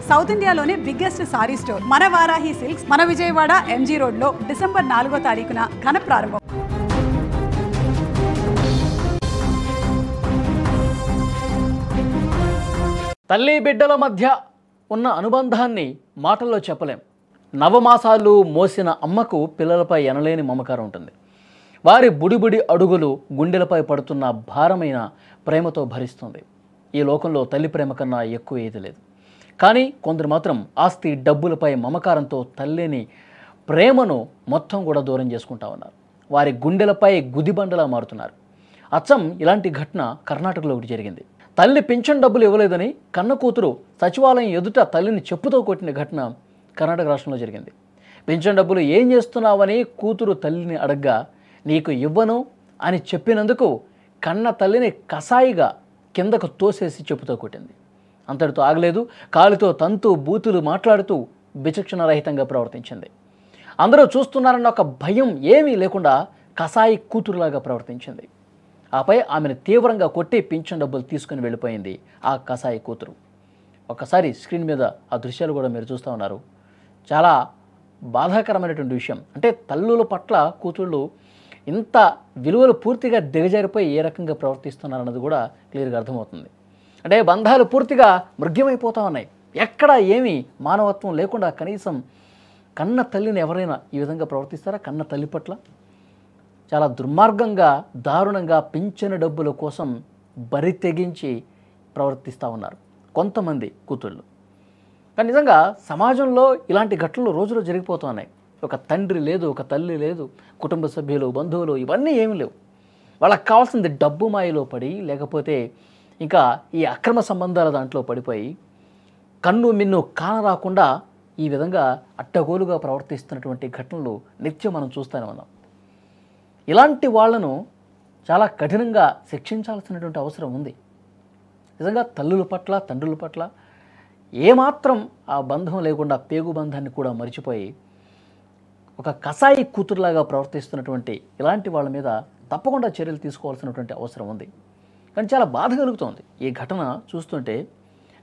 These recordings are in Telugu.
సౌత్ ఇండియాలోనే బిగ్గెస్ట్ సారీ స్టోర్ మన వారాహి సిల్క్స్ మన విజయవాడ ఎంజీ రోడ్లో డిసెంబర్ 4వ తారీఖున ఘన ప్రారంభం. తల్లి బిడ్డల మధ్య ఉన్న అనుబంధాన్ని మాటల్లో చెప్పలేం. నవమాసాలు మోసిన అమ్మకు పిల్లలపై ఎనలేని మమకారం ఉంటుంది. వారి బుడిబుడి అడుగులు గుండెలపై పడుతున్న భారమైన ప్రేమతో భరిస్తుంది. ఈ లోకంలో తల్లి ప్రేమ కన్నా ఎక్కువ ఏది లేదు. కానీ కొందరు మాత్రం ఆస్తి డబ్బులపై మమకారంతో తల్లిని ప్రేమను మొత్తం కూడా దూరం చేసుకుంటా ఉన్నారు. వారి గుండెలపై గుదిబండలా మారుతున్నారు. అచ్చం ఇలాంటి ఘటన కర్ణాటకలో ఒకటి జరిగింది. తల్లి పింఛన్ డబ్బులు ఇవ్వలేదని కన్న కూతురు సచివాలయం ఎదుట తల్లిని చెప్పుతో కొట్టిన ఘటన కర్ణాటక రాష్ట్రంలో జరిగింది. పింఛన్ డబ్బులు ఏం చేస్తున్నావని కూతురు తల్లిని అడగ్గా నీకు ఇవ్వను అని చెప్పినందుకు కన్న తల్లిని కసాయిగా కిందకు తోసేసి చెప్పుతో కొట్టింది. అంతటితో ఆగలేదు. కాలితో తంతు బూతులు మాట్లాడుతూ విచక్షణరహితంగా ప్రవర్తించింది. అందరూ చూస్తున్నారన్న ఒక భయం ఏమీ లేకుండా కసాయి కూతురులాగా ప్రవర్తించింది. ఆపై ఆమెను తీవ్రంగా కొట్టి పింఛన్ డబ్బులు తీసుకుని వెళ్ళిపోయింది ఆ కసాయి కూతురు. ఒక్కసారి స్క్రీన్ మీద ఆ దృశ్యాలు కూడా మీరు చూస్తూ ఉన్నారు. చాలా బాధాకరమైనటువంటి విషయం. అంటే తల్లుల పట్ల కూతుళ్ళు ఇంత విలువలు పూర్తిగా దిగజారిపోయి ఏ రకంగా ప్రవర్తిస్తున్నారన్నది కూడా క్లియర్గా అర్థమవుతుంది. అంటే బంధాలు పూర్తిగా మృగ్యమైపోతూ ఉన్నాయి. ఎక్కడ ఏమీ మానవత్వం లేకుండా కనీసం కన్న తల్లిని ఎవరైనా ఈ విధంగా ప్రవర్తిస్తారా? కన్న తల్లి పట్ల చాలా దుర్మార్గంగా దారుణంగా పింఛను డబ్బుల కోసం బరి తెగించి ప్రవర్తిస్తూ ఉన్నారు కొంతమంది కూతుళ్ళు. కానీ నిజంగా సమాజంలో ఇలాంటి ఘటనలు రోజులు జరిగిపోతూ ఉన్నాయి. ఒక తండ్రి లేదు, ఒక తల్లి లేదు, కుటుంబ సభ్యులు, బంధువులు ఇవన్నీ ఏమీ లేవు. వాళ్ళకి కావాల్సింది డబ్బు మాయలో పడి, లేకపోతే ఇంకా ఈ అక్రమ సంబంధాల దాంట్లో పడిపోయి కన్ను మిన్ను కానరాకుండా ఈ విధంగా అడ్డగోలుగా ప్రవర్తిస్తున్నటువంటి ఘటనలు నిత్యం మనం చూస్తూనే ఉన్నాం. ఇలాంటి వాళ్లను చాలా కఠినంగా శిక్షించాల్సినటువంటి అవసరం ఉంది. నిజంగా తల్లుల పట్ల తండ్రుల పట్ల ఏమాత్రం ఆ బంధం లేకుండా పేగు బంధాన్ని కూడా మర్చిపోయి ఒక కసాయి కూతురులాగా ప్రవర్తిస్తున్నటువంటి ఇలాంటి వాళ్ళ మీద తప్పకుండా చర్యలు తీసుకోవాల్సినటువంటి అవసరం ఉంది. కానీ చాలా బాధ కలుగుతోంది ఈ ఘటన చూస్తుంటే.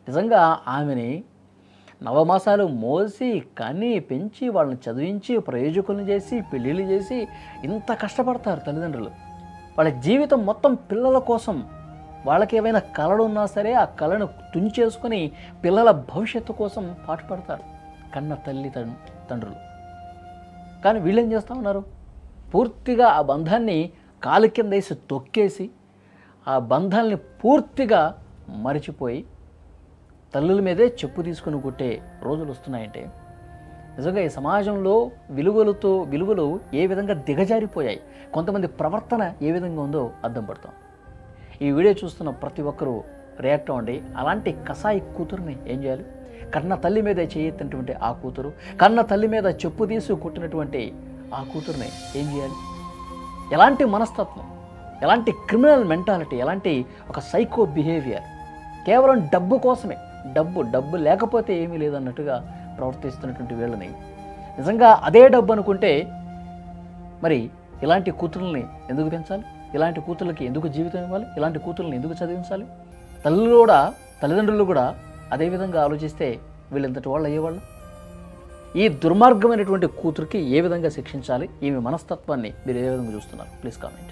నిజంగా ఆమెని నవమాసాలు మోసి కని పెంచి వాళ్ళని చదివించి ప్రయోజకులను చేసి పెళ్ళిళ్ళు చేసి ఇంత కష్టపడతారు తల్లిదండ్రులు. వాళ్ళ జీవితం మొత్తం పిల్లల కోసం. వాళ్ళకి ఏమైనా కళలు ఉన్నా సరే ఆ కళను తుంచేసుకొని పిల్లల భవిష్యత్తు కోసం పాటుపడతారు కన్న తల్లి తండ్రులు. కానీ వీళ్ళేం చేస్తూ ఉన్నారు? పూర్తిగా ఆ బంధాన్ని కాలు కింద వేసి తొక్కేసి ఆ బంధాలని పూర్తిగా మరిచిపోయి తల్లుల మీదే చెప్పు తీసుకుని కొట్టే రోజులు వస్తున్నాయంటే నిజంగా ఈ సమాజంలో విలువలు ఏ విధంగా దిగజారిపోయాయి, కొంతమంది ప్రవర్తన ఏ విధంగా ఉందో అర్థం పడతాం. ఈ వీడియో చూస్తున్న ప్రతి ఒక్కరూ రియాక్ట్ అవ్వండి. అలాంటి కసాయి కూతురుని ఏం చేయాలి? కన్న తల్లి మీద చేయెత్తినటువంటి ఆ కూతురు, కన్న తల్లి మీద చెప్పు తీసి కొట్టినటువంటి ఆ కూతురుని ఏం చేయాలి? ఎలాంటి మనస్తత్వం, ఎలాంటి క్రిమినల్ మెంటాలిటీ, ఎలాంటి ఒక సైకో బిహేవియర్. కేవలం డబ్బు కోసమే, డబ్బు లేకపోతే ఏమీ లేదన్నట్టుగా ప్రవర్తిస్తున్నటువంటి వీళ్ళని నిజంగా అదే డబ్బు అనుకుంటే మరి ఇలాంటి కూతుర్లని ఎందుకు పెంచాలి? ఇలాంటి కూతుర్లకి ఎందుకు జీవితం ఇవ్వాలి? ఇలాంటి కూతుర్లని ఎందుకు చదివించాలి? తల్లిదండ్రులు కూడా అదేవిధంగా ఆలోచిస్తే వీళ్ళంతటి వాళ్ళు అయ్యేవాళ్ళు. ఈ దుర్మార్గమైనటువంటి కూతురికి ఏ విధంగా శిక్షించాలి? ఈమె మనస్తత్వాన్ని మీరు ఏ విధంగా చూస్తున్నారు? Please comment.